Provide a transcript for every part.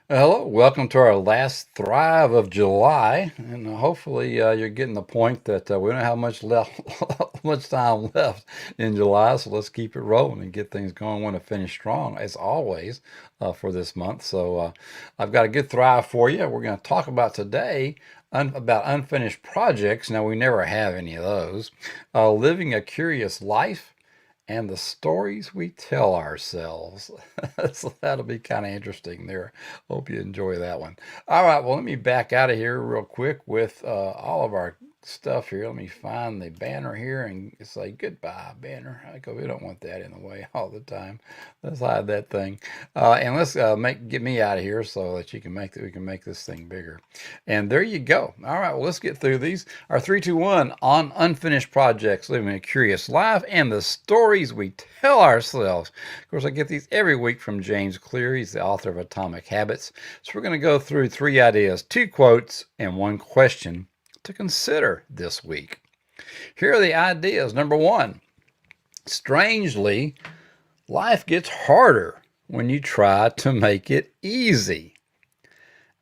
Hello, welcome to our last Thrive of July, and hopefully you're getting the point that we don't have much left, much time left in July. So let's keep it rolling and get things going. Want to finish strong as always for this month. So I've got a good Thrive for you. We're going to talk about today about unfinished projects. Now we never have any of those. Living a curious life and the stories we tell ourselves. So that'll be kind of interesting there. Hope you enjoy that one. All right, well, let me back out of here real quick with all of our stuff here. Let me find the banner here and say goodbye, banner, because we don't want that in the way all the time. Let's hide that thing, and let's get me out of here so that we can make this thing bigger. And there you go. All right, well, let's get through these. Our 3, 2, 1 on unfinished projects, living a curious life, and the stories we tell ourselves. Of course, I get these every week from James Clear. He's the author of Atomic Habits. So we're going to go through 3 ideas, 2 quotes, and 1 question to consider this week. Here are the ideas. Number 1, strangely, life gets harder when you try to make it easy.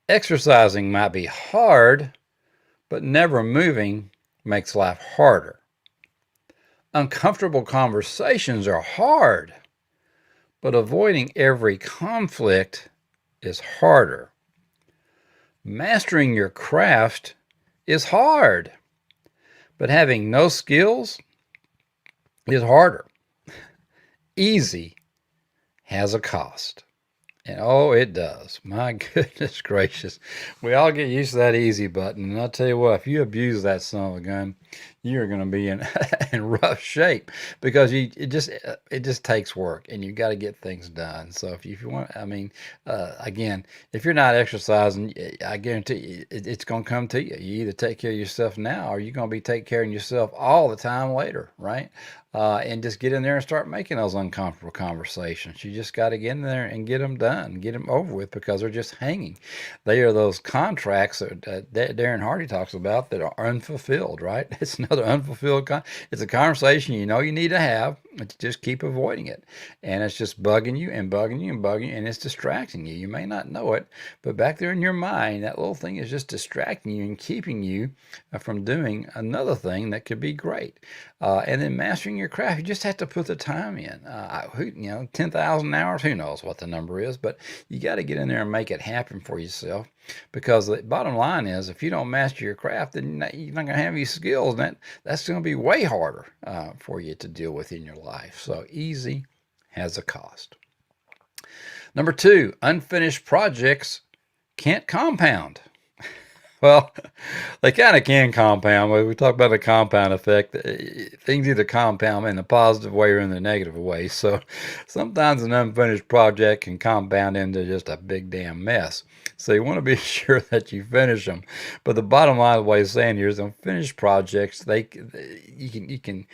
Exercising might be hard, but never moving makes life harder. Uncomfortable conversations are hard, but avoiding every conflict is harder. Mastering your craft is hard, but having no skills is harder. Easy has a cost. And oh, it does. My goodness gracious. We all get used to that easy button. And I'll tell you what, if you abuse that son of a gun, you're going to be in, in rough shape because it just takes work and you got to get things done. So if you want, I mean, again, if you're not exercising, I guarantee you, it's going to come to you. You either take care of yourself now or you're going to be taking care of yourself all the time later, right? And just get in there and start making those uncomfortable conversations. You just got to get in there and get them done, get them over with because they're just hanging. They are those contracts that Darren Hardy talks about that are unfulfilled, right? It's another unfulfilled it's a conversation you know you need to have, but you just keep avoiding it. And it's just bugging you and bugging you and bugging you, and it's distracting you. You may not know it, but back there in your mind, that little thing is just distracting you and keeping you from doing another thing that could be great. And then mastering your craft, you just have to put the time in. 10,000 hours, who knows what the number is, but you got to get in there and make it happen for yourself. Because the bottom line is, if you don't master your craft, then you're not going to have any skills, and that's going to be way harder for you to deal with in your life. So easy has a cost. Number 2, unfinished projects can't compound. Well, they kind of can compound. We talk about the compound effect. Things either compound in a positive way or in the negative way. So sometimes an unfinished project can compound into just a big damn mess. So you want to be sure that you finish them. But the bottom line of what he's saying here is unfinished projects, you can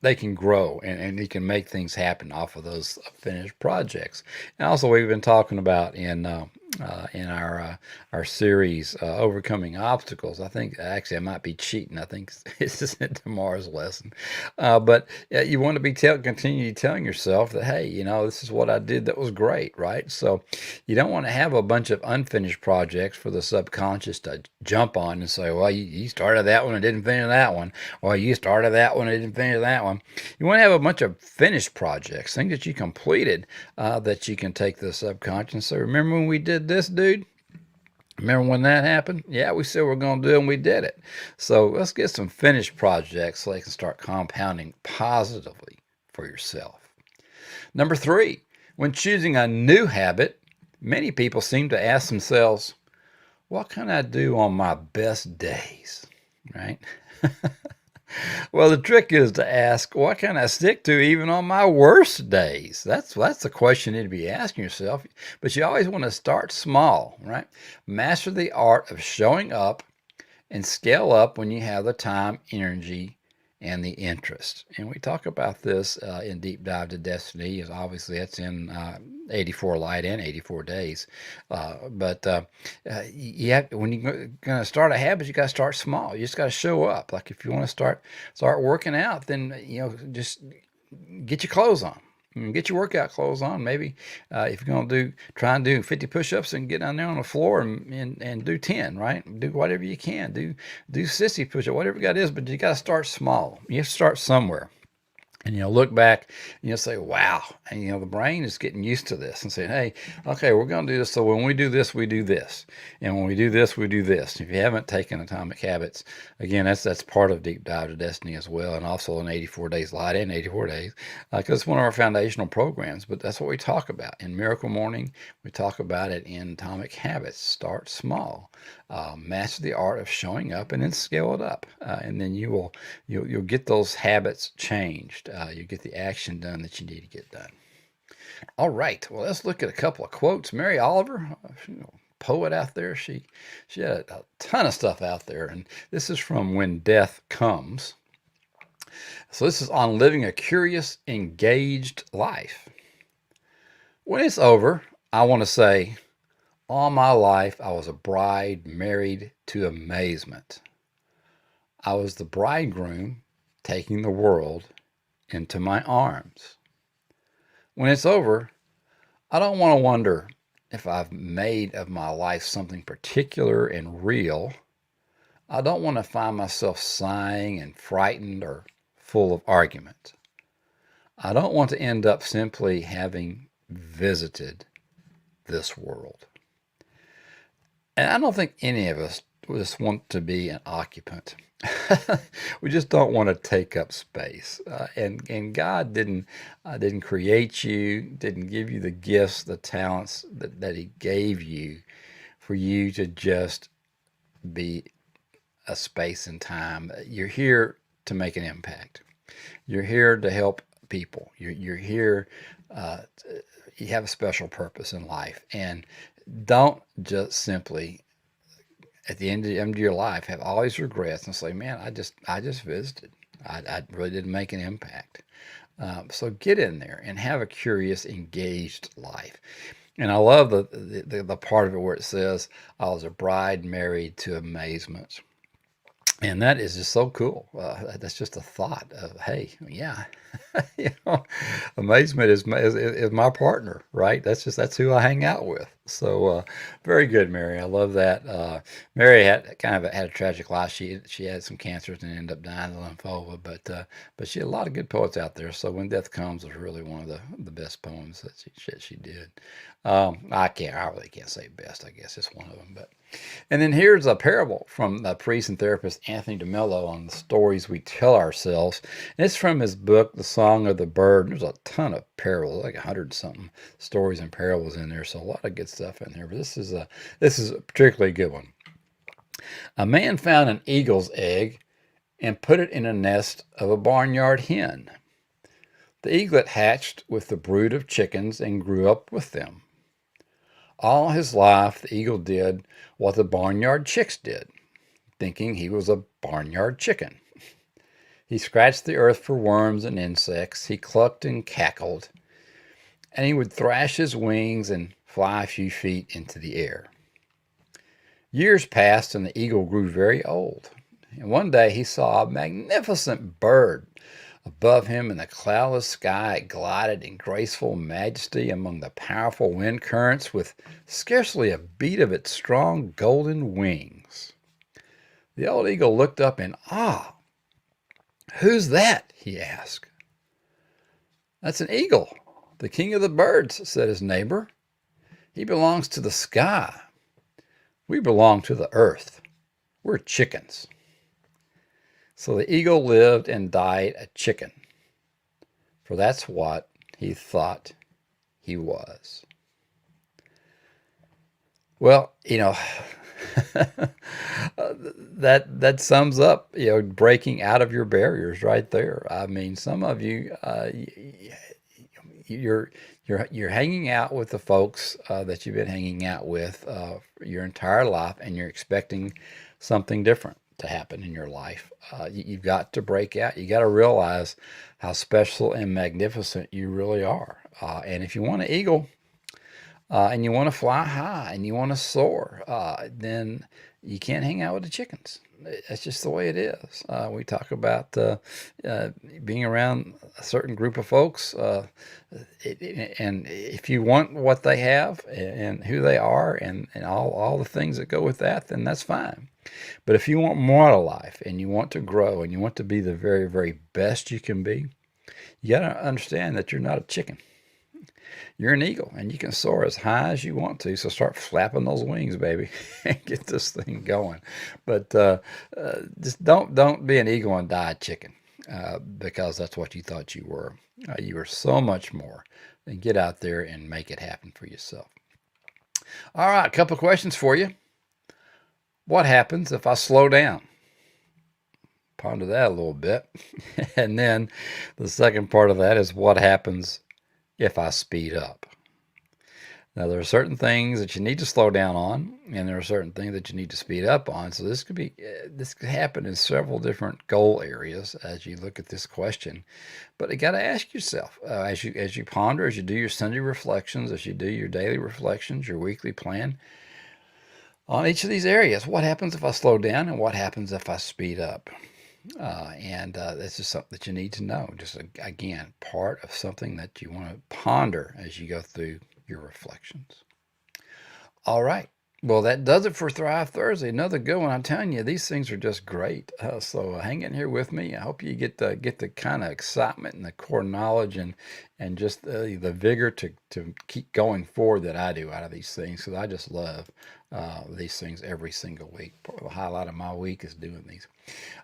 they can grow and you can make things happen off of those finished projects. And also, we've been talking about in our series overcoming obstacles. I think actually I might be cheating. I think this is in tomorrow's lesson, but you want to be continue telling yourself that, hey, this is what I did that was great, right? So you don't want to have a bunch of unfinished projects for the subconscious to jump on and say, well, you started that one and didn't finish that one, or you started that one and didn't finish that one. You want to have a bunch of finished projects, things that you completed, that you can take to the subconscious and say, remember when we did this, dude? Remember when that happened? Yeah, we said we're going to do it, and we did it. So let's get some finished projects so they can start compounding positively for yourself. Number 3, when choosing a new habit, many people seem to ask themselves, what can I do on my best days? Right? Well, the trick is to ask, what can I stick to even on my worst days? That's the question you need to be asking yourself. But you always want to start small, right? Master the art of showing up and scale up when you have the time, energy, and the interest. And we talk about this in Deep Dive to Destiny. Obviously, that's in 84 Light and 84 Days. But you have, when you're going to start a habit, you got to start small. You just got to show up. Like if you want to start working out, then just get your clothes on. Get your workout clothes on. Maybe if you're going to try and do 50 push-ups and get down there on the floor and do 10, right? Do whatever you can. Do 60 push-ups, whatever it is, but you got to start small. You have to start somewhere. And look back and say, wow. And the brain is getting used to this and saying, hey, okay, we're going to do this. So when we do this, we do this. And when we do this, we do this. If you haven't taken Atomic Habits, again, that's part of Deep Dive to Destiny as well. And also in 84 Days Light and 84 Days, because it's one of our foundational programs. But that's what we talk about in Miracle Morning. We talk about it in Atomic Habits. Start small. Master the art of showing up and then scale it up. And then you'll get those habits changed. You get the action done that you need to get done. All right. Well, let's look at a couple of quotes. Mary Oliver, poet out there, she had a ton of stuff out there. And this is from When Death Comes. So this is on living a curious, engaged life. When it's over, I want to say, all my life, I was a bride married to amazement. I was the bridegroom taking the world into my arms. When it's over, I don't want to wonder if I've made of my life something particular and real. I don't want to find myself sighing and frightened or full of argument. I don't want to end up simply having visited this world. And I don't think any of us just want to be an occupant. We just don't want to take up space. And God didn't create you, didn't give you the gifts, the talents that He gave you for you to just be a space and time. You're here to make an impact. You're here to help people. You're here. You have a special purpose in life, and don't just simply at the end of your life have all these regrets and say, man, I just visited. I really didn't make an impact. So get in there and have a curious, engaged life. And I love the part of it where it says, I was a bride married to amazement. And that is just so cool. That's just a thought of, hey, yeah, amazement is my partner, right? That's who I hang out with. So very good, Mary. I love that. Mary had had a tragic life. She had some cancers and ended up dying of lymphoma, but she had a lot of good poets out there. So When Death Comes was really one of the best poems that she did. I really can't say best. I guess it's one of them, but. And then here's a parable from the priest and therapist Anthony DeMello on the stories we tell ourselves. And it's from his book, The Song of the Bird. There's a ton of parables, like 100-something stories and parables in there. So a lot of good stuff in there. But this is a particularly good one. A man found an eagle's egg and put it in a nest of a barnyard hen. The eaglet hatched with the brood of chickens and grew up with them. All his life, the eagle did what the barnyard chicks did, thinking he was a barnyard chicken. He scratched the earth for worms and insects. He clucked and cackled, and he would thrash his wings and fly a few feet into the air. Years passed, and the eagle grew very old. And one day he saw a magnificent bird. Above him in the cloudless sky it glided in graceful majesty among the powerful wind currents with scarcely a beat of its strong golden wings. The old eagle looked up in awe. "Who's that?" he asked. "That's an eagle, the king of the birds," said his neighbor. "He belongs to the sky. We belong to the earth. We're chickens." So the eagle lived and died a chicken, for that's what he thought he was. Well, that sums up, breaking out of your barriers right there. I mean, some of you, you're hanging out with the folks that you've been hanging out with your entire life, and you're expecting something different to happen in your life. You've got to break out. You got to realize how special and magnificent you really are. And if you want an eagle, and you want to fly high and you want to soar, then you can't hang out with the chickens. That's just the way it is. We talk about uh, being around a certain group of folks, and if you want what they have and who they are and all the things that go with that, then that's fine. But if you want more out of life and you want to grow and you want to be the very, very best you can be, you got to understand that you're not a chicken. You're an eagle and you can soar as high as you want to. So start flapping those wings, baby, and get this thing going. But just don't be an eagle and die a chicken because that's what you thought you were. You are so much more. And get out there and make it happen for yourself. All right, a couple of questions for you. What happens if I slow down? Ponder that a little bit. And then the second part of that is what happens if I speed up? Now, there are certain things that you need to slow down on, and there are certain things that you need to speed up on. So this could happen in several different goal areas as you look at this question. But you got to ask yourself as you ponder, as you do your Sunday reflections, as you do your daily reflections, your weekly plan on each of these areas. What happens if I slow down, and what happens if I speed up? And that's just something that you need to know. Just again, part of something that you want to ponder as you go through your reflections. All right. Well, that does it for Thrive Thursday. Another good one. I'm telling you, these things are just great. So hang in here with me. I hope you get the kind of excitement and the core knowledge and just the vigor to keep going forward that I do out of these things, because I just love these things every single week. The highlight of my week is doing these.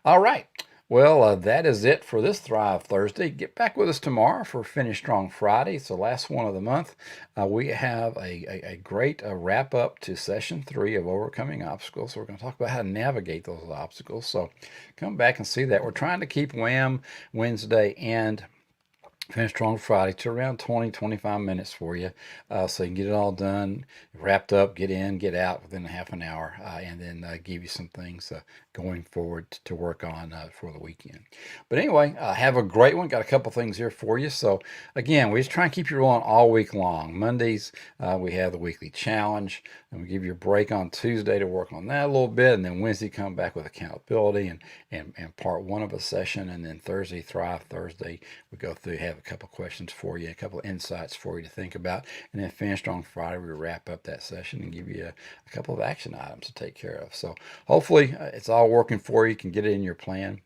All right. Well, that is it for this Thrive Thursday. Get back with us tomorrow for Finish Strong Friday. It's the last one of the month. We have a great wrap up to session 3 of Overcoming Obstacles. So we're going to talk about how to navigate those obstacles. So come back and see that. We're trying to keep Wham Wednesday and Finish Strong Friday to around 20-25 minutes for you, so you can get it all done, wrapped up, get in, get out within a half an hour, and then give you some things going forward to work on for the weekend. But anyway, have a great one. Got a couple things here for you. So again, we just try and keep you rolling all week long. Mondays, we have the weekly challenge, and we give you a break on Tuesday to work on that a little bit, and then Wednesday come back with accountability and part 1 of a session, and then Thursday, Thrive Thursday, we go through, have a couple questions for you, a couple of insights for you to think about, and then Finish Strong Friday, we wrap up that session and give you a couple of action items to take care of. So hopefully it's all working for you. You can get it in your plan,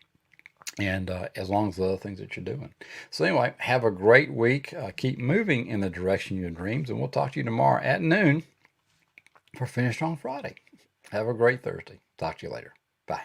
and as long as the other things that you're doing. So anyway, have a great week. Keep moving in the direction of your dreams, and we'll talk to you tomorrow at noon for Finish Strong Friday. Have a great Thursday. Talk to you later. Bye.